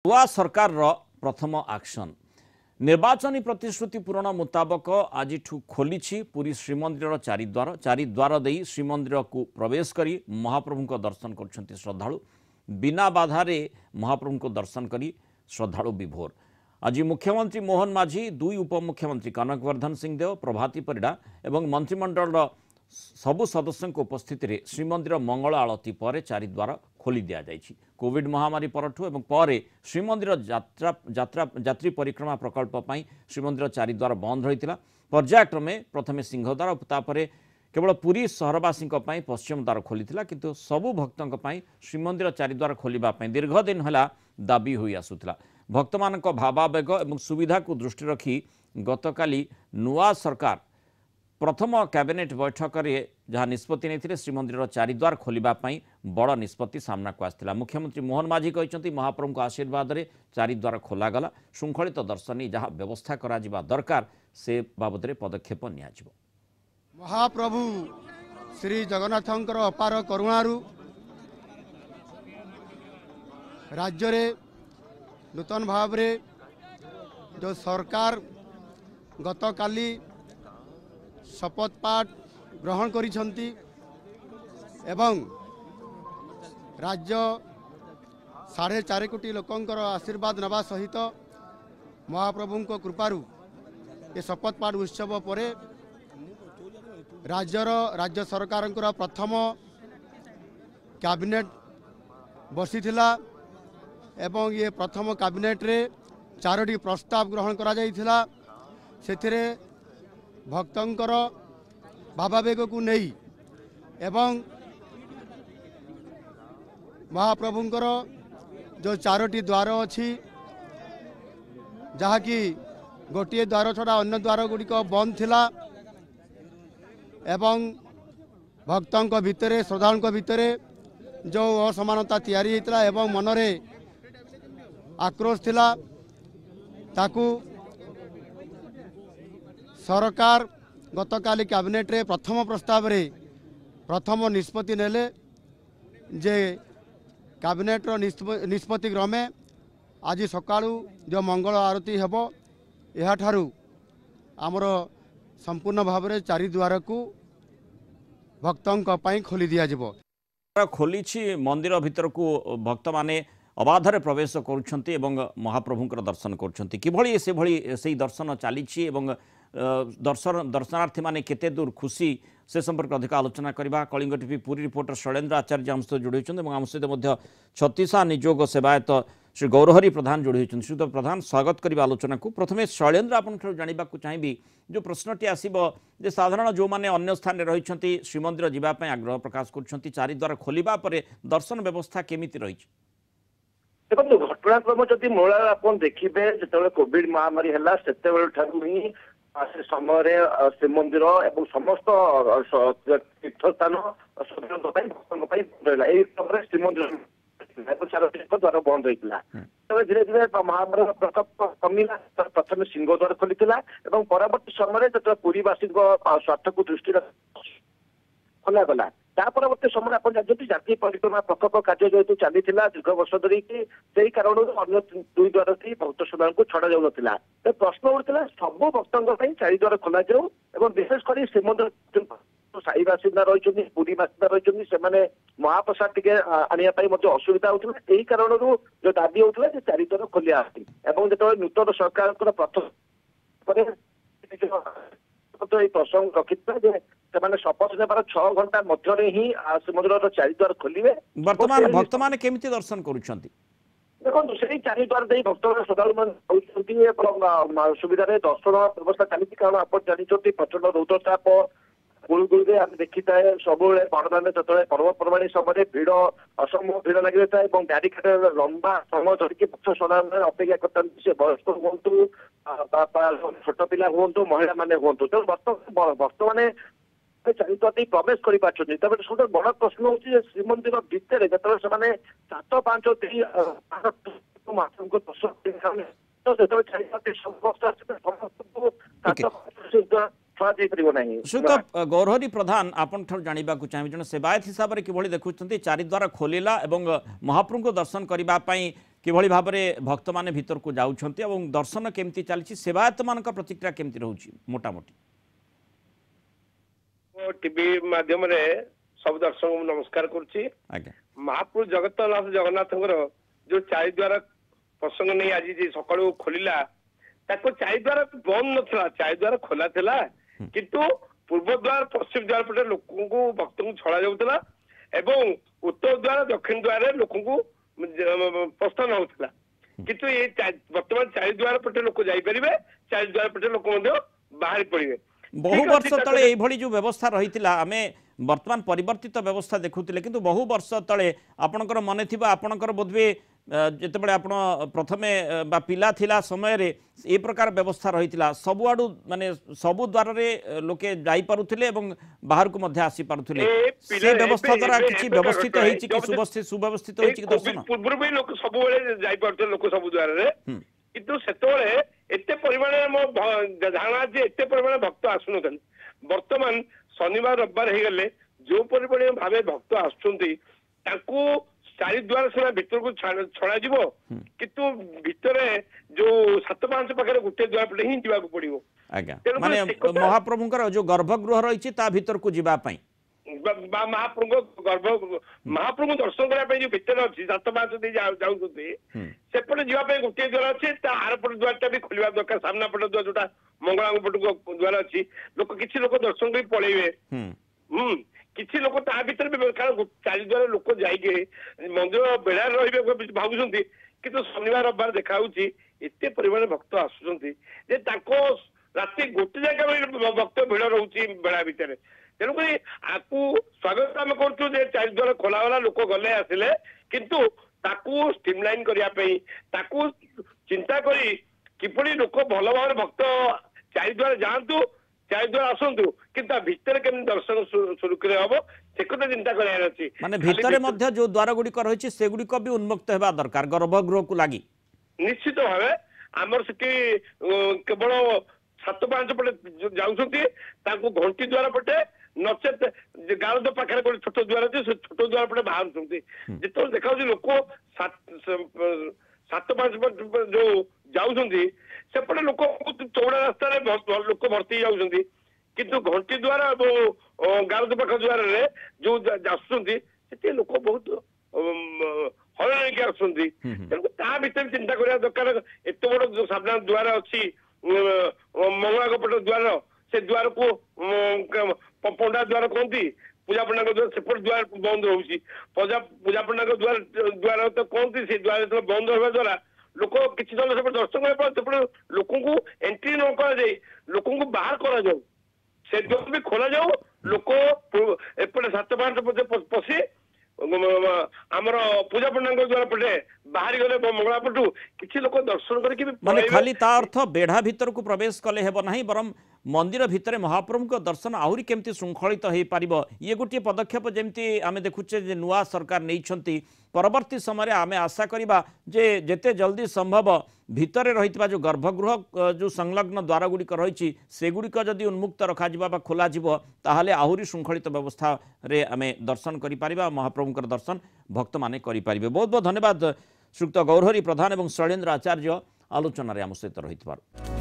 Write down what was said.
नुआ सरकार प्रथम एक्शन निर्वाचन प्रतिश्रुति पूरण मुताबक आज खोली पुरी श्रीमंदिर चारिद्वार दे श्रीमंदिर को प्रवेश करी महाप्रभु को दर्शन कर श्रद्धालु बिना बाधारे महाप्रभु को दर्शन करी श्रद्धालु विभोर। आज मुख्यमंत्री मोहन माझी दुई उपमुख्यमंत्री कनकवर्धन सिंहदेव प्रभाती परिडा एवं मंत्रिमंडल सबु सदस्यों उपस्थित रे श्रीमंदिर मंगल आलती पर चारिद्वार खोली दिया जाइछि। कोविड महामारी परठु एवं पर श्रीमंदिर यात्री परिक्रमा प्रकल्प पई श्रीमंदिर चारिद्वार बंद रही पर्यायक्रमे प्रथमे सिंहद्वार और केवल पुरी सहरवासी पश्चिम द्वार खोली किंतु सबु भक्तों श्रीमंदिर चारिद्वार खोलिबा पई दीर्घ दिन है दाबी होई आसुथिला। भक्त मानक भावावेग एवं सुविधा को दृष्टि रखी गतकाली नुआ सरकार प्रथम कैबिनेट बैठक में जहाँ निष्पत्ति नहीं श्रीमंदिर चारिद्वार खोलिबापी बड़ निष्पत्ति सामना को आसाला। मुख्यमंत्री मोहन माझी कहते महाप्रभु को आशीर्वाद रे चारिद्वार खोलागला श्रृंखलित दर्शनी जहाँ व्यवस्था करा दरकार से बाबद में पदक्षेप निया। महाप्रभु श्री जगन्नाथंकर अपार करुणारू राज्य रे नूतन भाव रे जो सरकार गतकाली शपथ पाठ ग्रहण करिसंती एवं राज्य 4.5 कोटी लोकंकर आशीर्वाद नवा सहित महाप्रभु को कृपारू ये शपथ पाठ उत्सव पर राज्य सरकार प्रथम कैबिनेट बसीथिला एवं ये प्रथम कैबिनेट रे 4टी प्रस्ताव ग्रहण करा जाइथिला। सेथिरे भक्तंकर भावावेग को नहीं एवं महाप्रभुंकर जो 4टी द्वार अच्छी जहाँकि गोटे द्वार छड़ा अन्य द्वार गुड़िक बंद थिला एवं भक्तों भितर श्रद्धालुओं भितर जो असमानता तैयारी होता एवं मनरे आक्रोश थिला ताकू सरकार गतकाली कैबिनेट रे प्रथम प्रस्ताव रे प्रथम निष्पत्ति नेले जे कैबिनेट रो निष्पत्ति क्रमे आज सकाळू जो मंगल आरती हेबो एहा ठारू आमर संपूर्ण भाव में चारिद्वार को भक्तों पई खोली दिया जिवो। खोली मंदिर भीतर को भक्त माने अबाधरे प्रवेश करुछंती एवं महाप्रभुंकर दर्शन करुछंती किभଳି से भଳି से दर्शन चली दर्शनार्थी माने केते दूर खुशी से संपर्क अधिक आलोचना करबा। कलिंग टीवी पुरी रिपोर्टर शैलेन्द्र आचार्य आम सहित जोड़ी होती आम सहित छत्तीसा निजोग सेवायत श्री गौरहरि प्रधान जोड़ी होती। श्री प्रधान स्वागत करबा आलोचना को। प्रथमे शैलेन्द्र आपन जानिबा को चाहिबी जो प्रश्नटी आसीबो जे साधारण जो माने अन्य स्थान रहिछंती श्रीमंदिर जिबा पय आग्रह प्रकाश करछंती चारिद्वार खोलिबा परे दर्शन व्यवस्था केमिति रहिछ? देखो घटनाक्रम जदि मूल आप देखिए जो कोविड महामारी है से समय श्रीमंदिर और समस्त तीर्थस्थान भक्तों श्रीमंदिर द्वार बंद होता धीरे धीरे महामारी प्रकोप कमिला प्रथम सिंहद्वार खोली परवर्त समय जो पुरीवासी स्वार्थ को दृष्टि खोलागला परवर्त समय आप जानते जातीय परिक्रमा प्रकोप कार्य जेहतु चली दीर्घ वर्ष धरिकी से कारण अन्य 2 द्वार से भक्त श्रद्धा को छड़ा जाऊ ना प्रश्न उठा सब भक्तों चारिद्वार खोल जाऊ और विशेषकर श्रीमंदिर साई बासिंदा रही पुरी बासिंदा रही से महाप्रसाद टी आने असुविधा होता यही कारण जो दाबी होता है चारिद्वार खोलिया जो नूतन सरकार प्रथम प्रसंग रखी शपथ नेबार 6 घंटा मध्य ही श्रीमंदिर चारिद्वार खोलिए। वर्तमान भक्त माने केमिति दर्शन करुछंती देखो से चारिद्वार दे भक्त श्रद्धालु सुविधा दर्शन व्यवस्था चली कारण आप जानते प्रचंड रौद्रताप गुलगुली आम देखी थाए सब बड़दान जो पर्वपर्वाणी समय भिड़ असंभव भिड़ लगी था और बैरिकेड लंबा समय धरिकी भक्त श्रद्धा अपेक्षा करता से वयस्क हूँ छोट पिला हूँ महिला मैंने हूँ तेणु बर्तमान चारिद्वार प्रवेश कर सब बड़ प्रश्न हूँ श्रीमंदिर भितर जो से 7-5 दर्शन गौरहरि प्रधान आपन जानिबा को चाहिए जन सेवायत हिसाब से किभଳି देखुछंती चारिद्वार खोलिला एवं महाप्रभु को दर्शन करबा पई किभଳି भाबरे भक्त माने भीतर को जाउछंती एवं दर्शन केमती चलछि सेवायत मानक प्रतिक्रिया केमती रहउछि मोटा मोटी टीवी माध्यम रे सब दर्शक को नमस्कार करछि। आज्ञा महाप्रभु जगन्नाथ जगन्नाथଙ୍କର जो चारि द्वार प्रसंग नहीं आज जे सकाळू खोलिला ताको चारि द्वार बंद नथला चारि द्वार खोला थिला किंतु पूर्व द्वार पश्चिम द्वार पटे लोकन को भक्त को छड़ा जाउतला एवं उत्तर द्वार दक्षिण द्वार लोकन को प्रस्थान होउतला किंतु ये वर्तमान चारि द्वार पटे लोक जाई परिबे चारि द्वार पटे लोक मध्य बाहर पड़िबे। बहु वर्ष तले एभली जो व्यवस्था रहितिला आमे वर्तमान परिवर्तित व्यवस्था देखुतिले किंतु बहु वर्ष तले आपणकर मने थिबा आपणकर बोधवे जेतेबेले आपण प्रथमे बा पिला थिला समय रे ए प्रकार व्यवस्था रहितिला सबु आडू माने सबु द्वार रे लोके जाई पारुथिले एवं बाहर को मध्य आसी पारुथिले से व्यवस्था द्वारा किछि व्यवस्थित होइछि कि सुव्यवस्थित होइछि कि दर्शन पूर्व भी लोक सबु बेले जाई पारुथिले लोक सबु द्वार रे किंतु सेतोले एते परिमाण मो धारणा जे एते परिमाण भक्त आसुनथन वर्तमान शनिवार रविवार हे गले जो परिमाण भाबे भक्त आसुचंती ताकू चारि द्वार सेना भीतर को छड़ा जीवो किंतु भीतरे जो 7-5 पाखरे गुटे द्वार पटे ही जीवा को पड़िबो। आज्ञा माने महाप्रभुंकर जो गर्भगृह रहिछि ता भीतर को जीवा पई महाप्रभु दर्शन करने जो भीतर अच्छी 7-5 दे जाउछथि सेपटे जीवा पे गुटे द्वार अच्छे ता आर पट द्वारटा भी खोलिबा दरकार सामना पट द्वार जोटा मंगला पट द्वार अच्छी लोक किछि लोक दर्शन कर पळेबे किछि लोक ता भीतर भी कारण चारि द्वार लोक जाइके मंदिर बेड़ा रहिबे भाबुछंती किंतु शनिवार रविवार देखा होउछि एते परिमाण भक्त आसुछंती जे ताको राति गोटे जगह भक्त भिड़ रहउछि बेड़ा भीतर तेणुक आपको स्वागत आम करूँ चारि द्वार खोला वाला लोक गले आसिले किंतु ताकू स्ट्रीमलाइन करने चिंता करी किपरि लोक भल भाव भक्त चारि द्वार जातु चारि द्वार आसतु किंतु भितर केमि दर्शन सुरुखुरे हम से कथा चिंता करार अच्छी माने भितर मध्य जो द्वार गुड़िक रही से गुड़िक भी उन्मुक्त होगा दरकार गर्भगृह को लगी निश्चित भाव आमर से केवल 7-5 पटे जाऊँ घंटी द्वार पटे नचेत गाँव पाखे गोटे छोट द्वार अच्छे से छोट द्वार पटे बाहर जिते देखा लोक 7-5 जो जाऊँगी सेपटे लोक चौड़ा रास्ता लोक भर्ती जाऊँगी किंतु घंटी द्वार गाँव पाख द्वार जो आसुँच लोक बहुत हरण के आसुँच ता भीतर चिंता करा दरकार एत बड़ सामना द्वार अच्छी मंगला पट द्वार से द्वार को पंडा द्वार कहती पूजा पंडा द्वार सेपट द्वार बंद रोचे पूजा पंडा द्वार तो कहती से द्वार जो बंद होगा द्वारा लोक किसी जन से दर्शन कर लोक एंट्री न कर लोक बाहर करा जाऊ से द्वार भी खोला जाऊ लोक एपटे 7-5 पशि आमर पूजा पंडा द्वारा पटे बाहरी गले मंगला पटू किसी लोक दर्शन करके माने खाली ता अर्थ बेढ़ा भीतर को प्रवेश कले हेब नाही बरम मंदिर भितर महाप्रभु को दर्शन आहुरी केमती श्रृंखलित हो पारिबो ये गोटे पदक्षेप जेमती आमे देखुचे जे नुआ सरकार नैछंती परवर्ती समय आमे आशा करिबा जे जेते जल्दी संभव भितर रहितबा जो गर्भगृह जो संलग्न द्वार गुड़िक रही से गुड़िक जदि उन्मुक्त रखा बा खोला ताहले आहुरी श्रृंखलित व्यवस्था रे आमे दर्शन करि पारिबा महाप्रभुकर दर्शन भक्त माने करि पारिबे। बहुत बहुत धन्यवाद श्रीयुक्त गौरहरि प्रधान एवं शैलेन्द्र आचार्य आलोचना रे आम सहित रहितबार।